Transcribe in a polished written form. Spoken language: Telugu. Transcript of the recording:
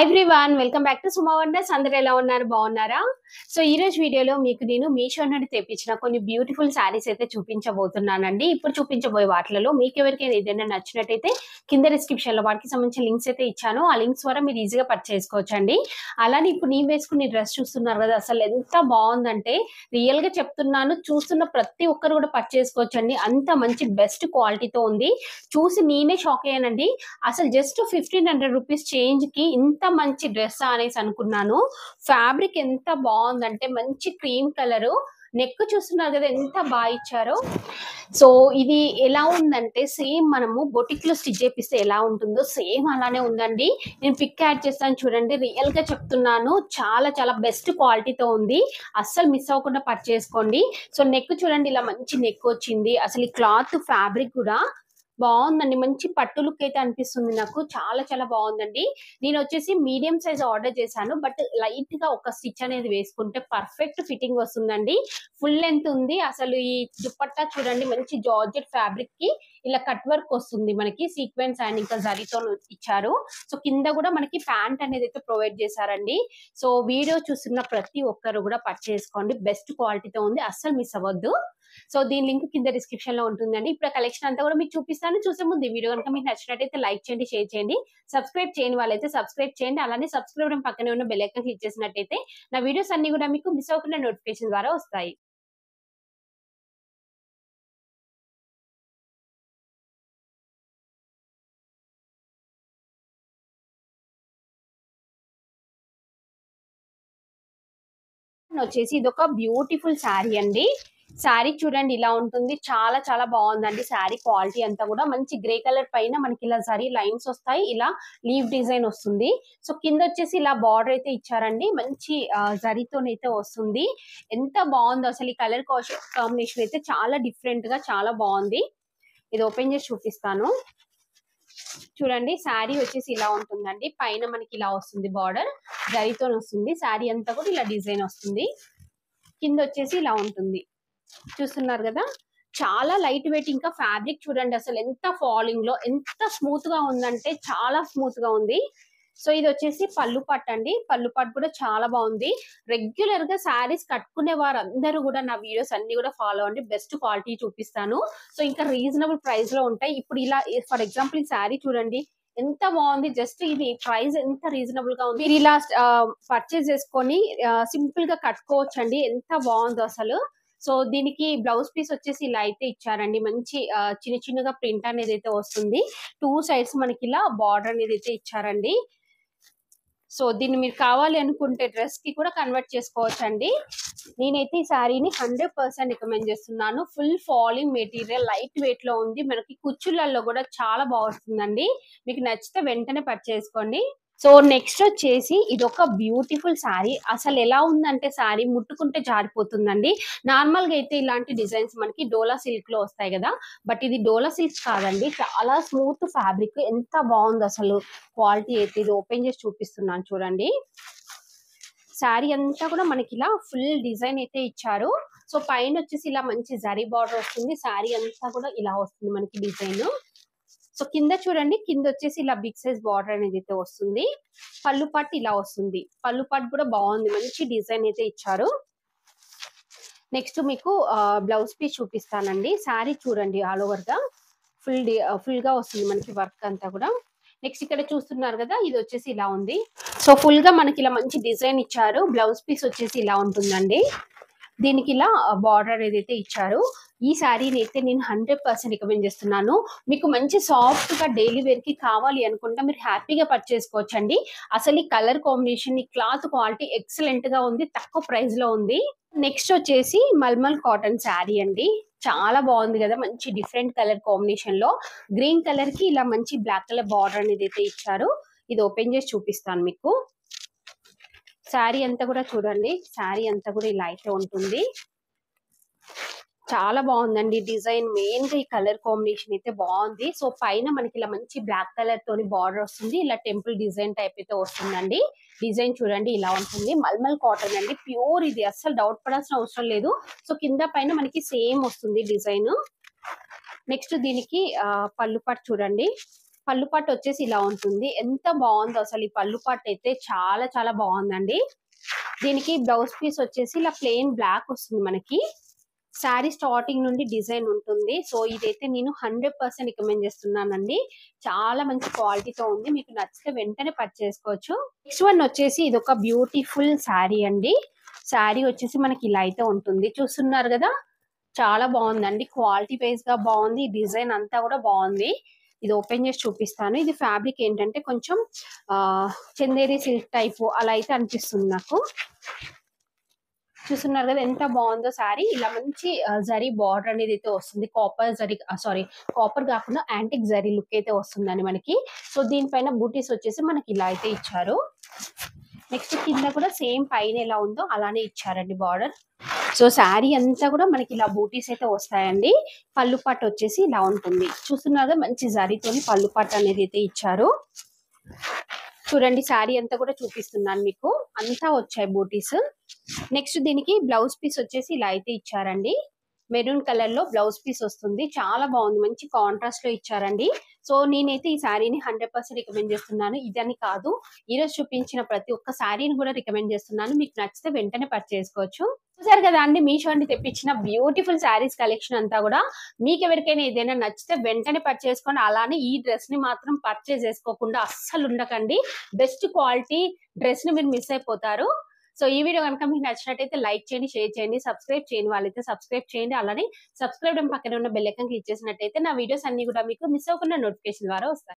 Everyone welcome back to Suma wonders. అందరూ ఎలా ఉన్నారు? బాగున్నారా? సో ఈ రోజు వీడియోలో మీకు నేను మీషో నుండి తెప్పించిన కొన్ని బ్యూటిఫుల్ శారీస్ అయితే చూపించబోతున్నానండి. ఇప్పుడు చూపించబోయే వాటిలలో మీకు ఎవరికైనా ఏదైనా నచ్చినట్టయితే కింద డిస్క్రిప్షన్ లో వాటికి సంబంధించిన లింక్స్ అయితే ఇచ్చాను. ఆ లింక్స్ ద్వారా మీరు ఈజీగా పర్చేస్ చేసుకోవచ్చండి. అలానే ఇప్పుడు నేను వేసుకునే డ్రెస్ చూస్తున్నారు కదా, అసలు ఎంత బాగుందంటే రియల్ గా చెప్తున్నాను, చూస్తున్న ప్రతి ఒక్కరు కూడా పర్చేస్ చేసుకోవచ్చండి. అంత మంచి బెస్ట్ క్వాలిటీతో ఉంది. చూసి నేనే షాక్ అయ్యానండి. అసలు జస్ట్ 1500 రూపీస్ చేంజ్ కి ఇంత మంచి డ్రెస్ అనేసి అనుకున్నాను. ఫ్యాబ్రిక్ ఎంత బాగుందంటే మంచి క్రీమ్ కలర్, నెక్ చూస్తున్నారు కదా ఎంత బాగా ఇచ్చారో. సో ఇది ఎలా ఉందంటే సేమ్ మనము బొటిక్ లో స్టిచ్ చేపిస్తే ఎలా ఉంటుందో సేమ్ అలానే ఉందండి. నేను పిక్ యాడ్ చేస్తాను చూడండి. రియల్ గా చెప్తున్నాను, చాలా చాలా బెస్ట్ క్వాలిటీతో ఉంది. అస్సలు మిస్ అవ్వకుండా పర్చేస్ చేసుకోండి. సో నెక్ చూడండి, ఇలా మంచి నెక్ వచ్చింది. అసలు ఈ క్లాత్ ఫ్యాబ్రిక్ కూడా బాగుందండి. మంచి పట్టు లుక్ అయితే అనిపిస్తుంది నాకు. చాలా చాలా బాగుందండి. నేను వచ్చేసి మీడియం సైజ్ ఆర్డర్ చేశాను, బట్ లైట్ గా ఒక స్టిచ్ అనేది వేసుకుంటే పర్ఫెక్ట్ ఫిట్టింగ్ వస్తుందండి. ఫుల్ లెంత్ ఉంది. అసలు ఈ దుపట్టా చూడండి, మంచి జార్జెట్ ఫ్యాబ్రిక్ కి ఇలా కట్ వర్క్ వస్తుంది. మనకి సీక్వెన్స్ అండ్ ఇంకా జరీతో ఇచ్చారు. సో కింద కూడా మనకి ప్యాంట్ అనేది అయితే ప్రొవైడ్ చేశారండి. సో వీడియో చూస్తున్న ప్రతి ఒక్కరు కూడా పర్చేస్ చేసుకోండి. బెస్ట్ క్వాలిటీతో ఉంది, అస్సలు మిస్ అవ్వద్దు. సో దీని లింక్ కింద డిస్క్రిప్షన్ లో ఉంటుందండి. ఇప్పుడు కలెక్షన్ అంతా కూడా మీకు చూపిస్తాను. చూసే ముందు ఈ వీడియో కనుక మీకు నచ్చినట్టయితే లైక్ చేయండి, షేర్ చేయండి. సబ్స్క్రైబ్ చేయని వాళ్ళైతే సబ్స్క్రైబ్ చేయండి. అలానే సబ్స్క్రైబ్ పక్కనే ఉన్న బెల్ ఐకాన్ క్లిక్ చేసినట్టయితే నా వీడియోస్ అన్ని కూడా మీకు మిస్ అవ్వకుండా నోటిఫికేషన్ ద్వారా వస్తాయి. వచ్చేసి ఇది ఒక బ్యూటిఫుల్ శారీ అండి. శారీ చూడండి ఇలా ఉంటుంది. చాలా చాలా బాగుందండి. శారీ క్వాలిటీ అంతా కూడా మంచి గ్రే కలర్ పైన మనకి ఇలా జరీ లైన్స్ వస్తాయి. ఇలా లీవ్ డిజైన్ వస్తుంది. సో కింద వచ్చేసి ఇలా బార్డర్ అయితే ఇచ్చారండి. మంచి జరీతోనైతే వస్తుంది. ఎంత బాగుందో అసలు. ఈ కలర్ కాంబినేషన్ అయితే చాలా డిఫరెంట్ గా చాలా బాగుంది. ఇది ఓపెన్ చేసి చూపిస్తాను. చూడండి, శారీ వచ్చేసి ఇలా ఉంటుందండి. పైన మనకి ఇలా వస్తుంది, బార్డర్ జరీతో వస్తుంది. శారీ అంతా కూడా ఇలా డిజైన్ వస్తుంది. కింద వచ్చేసి ఇలా ఉంటుంది. చూస్తున్నారు కదా, చాలా లైట్ వెయిట్. ఇంకా ఫ్యాబ్రిక్ చూడండి అసలు ఎంత ఫాలింగ్ లో ఎంత స్మూత్ గా ఉందంటే చాలా స్మూత్ గా ఉంది. సో ఇది వచ్చేసి పళ్ళు పట్టు అండి. పళ్ళు పట్టు కూడా చాలా బాగుంది. రెగ్యులర్ గా శారీస్ కట్టుకునే వారు అందరూ కూడా నా వీడియోస్ అన్ని కూడా ఫాలో అండి. బెస్ట్ క్వాలిటీ చూపిస్తాను. సో ఇంకా రీజనబుల్ ప్రైస్ లో ఉంటాయి. ఇప్పుడు ఇలా ఫర్ ఎగ్జాంపుల్ ఈ శారీ చూడండి ఎంత బాగుంది. జస్ట్ ఇది ప్రైస్ ఎంత రీజనబుల్ గా ఉంది. మీరు ఇలా పర్చేస్ చేసుకొని సింపుల్ గా కట్టుకోవచ్చు అండి. ఎంత బాగుందో అసలు. సో దీనికి బ్లౌజ్ పీస్ వచ్చేసి ఇలా అయితే ఇచ్చారండి. మంచి చిన్న చిన్నగా ప్రింట్ అనేది అయితే వస్తుంది. టూ సైడ్స్ మనకి ఇలా బార్డర్ అనేది అయితే ఇచ్చారండి. సో దీన్ని మీరు కావాలి అనుకుంటే డ్రెస్ కి కూడా కన్వర్ట్ చేసుకోవచ్చు అండి. నేనైతే ఈ శారీని 100% రికమెండ్ చేస్తున్నాను. Full falling material, light weight లో ఉంది. మనకి కుచ్చులలో కూడా చాలా బాగుంటుందండి. మీకు నచ్చితే వెంటనే పర్చేస్ చేసుకోండి. సో నెక్స్ట్ వచ్చేసి ఇది ఒక బ్యూటిఫుల్ శారీ. అసలు ఎలా ఉందంటే శారీ ముట్టుకుంటే జారిపోతుందండి. నార్మల్ గా అయితే ఇలాంటి డిజైన్స్ మనకి డోలా సిల్క్ లో వస్తాయి కదా, బట్ ఇది డోలా సిల్క్ కాదండి. చాలా స్మూత్ ఫ్యాబ్రిక్. ఎంత బాగుంది అసలు క్వాలిటీ అయితే. ఇది ఓపెన్ చేసి చూపిస్తున్నాను చూడండి. శారీ అంతా కూడా మనకి ఇలా ఫుల్ డిజైన్ అయితే ఇచ్చారు. సో పైన వచ్చేసి ఇలా మంచి జరీ బార్డర్ వస్తుంది. శారీ అంతా కూడా ఇలా వస్తుంది మనకి డిజైన్. సో కింద చూడండి, కింద వచ్చేసి ఇలా బిగ్ సైజ్ బార్డర్ అనేది అయితే వస్తుంది. పళ్ళు పట్టు ఇలా వస్తుంది. పళ్ళు పట్టు కూడా బాగుంది. మంచి డిజైన్ అయితే ఇచ్చారు. నెక్స్ట్ మీకు బ్లౌజ్ పీస్ చూపిస్తానండి. శారీ చూడండి ఆల్ ఓవర్ గా ఫుల్ గా వస్తుంది మనకి వర్క్ అంతా కూడా. నెక్స్ట్ ఇక్కడ చూస్తున్నారు కదా, ఇది వచ్చేసి ఇలా ఉంది. సో ఫుల్ గా మనకి ఇలా మంచి డిజైన్ ఇచ్చారు. బ్లౌజ్ పీస్ వచ్చేసి ఇలా ఉంటుందండి. దీనికి ఇలా బార్డర్ ఏదైతే ఇచ్చారు. ఈ శారీని అయితే నేను 100% రికమెండ్ చేస్తున్నాను. మీకు మంచి సాఫ్ట్ గా డైలీ వేర్ కి కావాలి అనుకుంటే మీరు హ్యాపీగా పర్చేస్ చేసుకోవచ్చండి. అసలు ఈ కలర్ కాంబినేషన్, ఈ క్లాత్ క్వాలిటీ ఎక్సలెంట్ గా ఉంది. తక్కువ ప్రైస్ లో ఉంది. నెక్స్ట్ వచ్చేసి మల్మల్ కాటన్ శారీ అండి. చాలా బాగుంది కదా, మంచి డిఫరెంట్ కలర్ కాంబినేషన్ లో గ్రీన్ కలర్ కి ఇలా మంచి బ్లాక్ కలర్ బార్డర్ అనేది అయితే ఇచ్చారు. ఇది ఓపెన్ చేసి చూపిస్తాను మీకు. శారీ అంతా కూడా చూడండి. శారీ అంతా కూడా ఇలా అయితే ఉంటుంది. చాలా బాగుందండి డిజైన్. మెయిన్ గా ఈ కలర్ కాంబినేషన్ అయితే బాగుంది. సో పైన మనకి ఇలా మంచి బ్లాక్ కలర్ తోని బార్డర్ వస్తుంది. ఇలా టెంపుల్ డిజైన్ టైప్ అయితే వస్తుందండి. డిజైన్ చూడండి ఇలా ఉంటుంది. మల్మల్ కాటన్ అండి, ప్యూర్. ఇది అస్సలు డౌట్ పడాల్సిన అవసరం లేదు. సో కింద పైన మనకి సేమ్ వస్తుంది డిజైన్. నెక్స్ట్ దీనికి పళ్ళు పట్టు చూడండి. పళ్ళు పట్టు వచ్చేసి ఇలా ఉంటుంది. ఎంత బాగుందో అసలు ఈ పళ్ళు పట్టు అయితే చాలా చాలా బాగుందండి. దీనికి బ్లౌజ్ పీస్ వచ్చేసి ఇలా ప్లెయిన్ బ్లాక్ వస్తుంది మనకి. శారీ స్టార్టింగ్ నుండి డిజైన్ ఉంటుంది. సో ఇదైతే నేను 100% రికమెండ్ చేస్తున్నానండి. చాలా మంచి క్వాలిటీతో ఉంది. మీకు నచ్చితే వెంటనే పర్చేస్ చేసుకోవచ్చు. నెక్స్ట్ వన్ వచ్చేసి ఇది ఒక బ్యూటిఫుల్ శారీ అండి. శారీ వచ్చేసి మనకి ఇలా అయితే ఉంటుంది. చూస్తున్నారు కదా, చాలా బాగుందండి. క్వాలిటీ వైజ్ గా బాగుంది. డిజైన్ అంతా కూడా బాగుంది. ఇది ఓపెన్ చేసి చూపిస్తాను. ఇది ఫ్యాబ్రిక్ ఏంటంటే కొంచెం చందేరి సిల్క్ టైప్ అలా అయితే అనిపిస్తుంది నాకు. చూస్తున్నారు కదా ఎంత బాగుందో శారీ. ఇలా మంచి జరీ బార్డర్ అనేది అయితే వస్తుంది. కాపర్ జరీ, సారీ కాపర్ కాకుండా యాంటిక్ జరీ లుక్ అయితే వస్తుందండి మనకి. సో దీనిపైన బూటీస్ వచ్చేసి మనకి ఇలా అయితే ఇచ్చారు. నెక్స్ట్ కింద కూడా సేమ్ పైన ఎలా ఉందో అలానే ఇచ్చారండి బార్డర్. సో శారీ అంతా కూడా మనకి ఇలా బూటీస్ అయితే వస్తాయండి. పళ్ళు పట్టు వచ్చేసి ఇలా ఉంటుంది. చూస్తున్నారు మంచి జరీతోని పళ్ళు పట్టు అనేది అయితే ఇచ్చారు. చూడండి శారీ అంతా కూడా చూపిస్తున్నాను మీకు. అంతా వచ్చాయి బూటీస్. నెక్స్ట్ దీనికి బ్లౌజ్ పీస్ వచ్చేసి ఇలా అయితే ఇచ్చారండి. మెరూన్ కలర్ లో బ్లౌజ్ పీస్ వస్తుంది. చాలా బాగుంది. మంచి కాంట్రాస్ట్ లో ఇచ్చారండి. సో నేనైతే ఈ శారీని 100% రికమెండ్ చేస్తున్నాను. ఇదని కాదు, ఈ రోజు చూపించిన ప్రతి ఒక్క శారీని కూడా రికమెండ్ చేస్తున్నాను. మీకు నచ్చితే వెంటనే పర్చేస్ చేసుకోవచ్చు. చూసారు కదా అండి, మీషో అండి తెప్పించిన బ్యూటిఫుల్ శారీస్ కలెక్షన్ అంతా కూడా. మీకు ఎవరికైనా ఏదైనా నచ్చితే వెంటనే పర్చేస్ చేసుకోండి. అలానే ఈ డ్రెస్ ని మాత్రం పర్చేస్ చేసుకోకుండా అస్సలు ఉండకండి. బెస్ట్ క్వాలిటీ డ్రెస్ ని మీరు మిస్ అయిపోతారు. సో ఈ వీడియో కనుక మీకు నచ్చినట్టయితే లైక్ చేయండి, షేర్ చేయండి, సబ్స్క్రైబ్ చేయని వాళ్ళైతే సబ్స్క్రైబ్ చేయండి. అలానే సబ్స్క్రైబ్ పక్కన ఉన్న బెల్ ఐకాన్ క్లిక్ చేసినట్టయితే నా వీడియోస్ అన్ని కూడా మీకు మిస్ అవ్వకుండా నోటిఫికేషన్ ద్వారా వస్తాయి.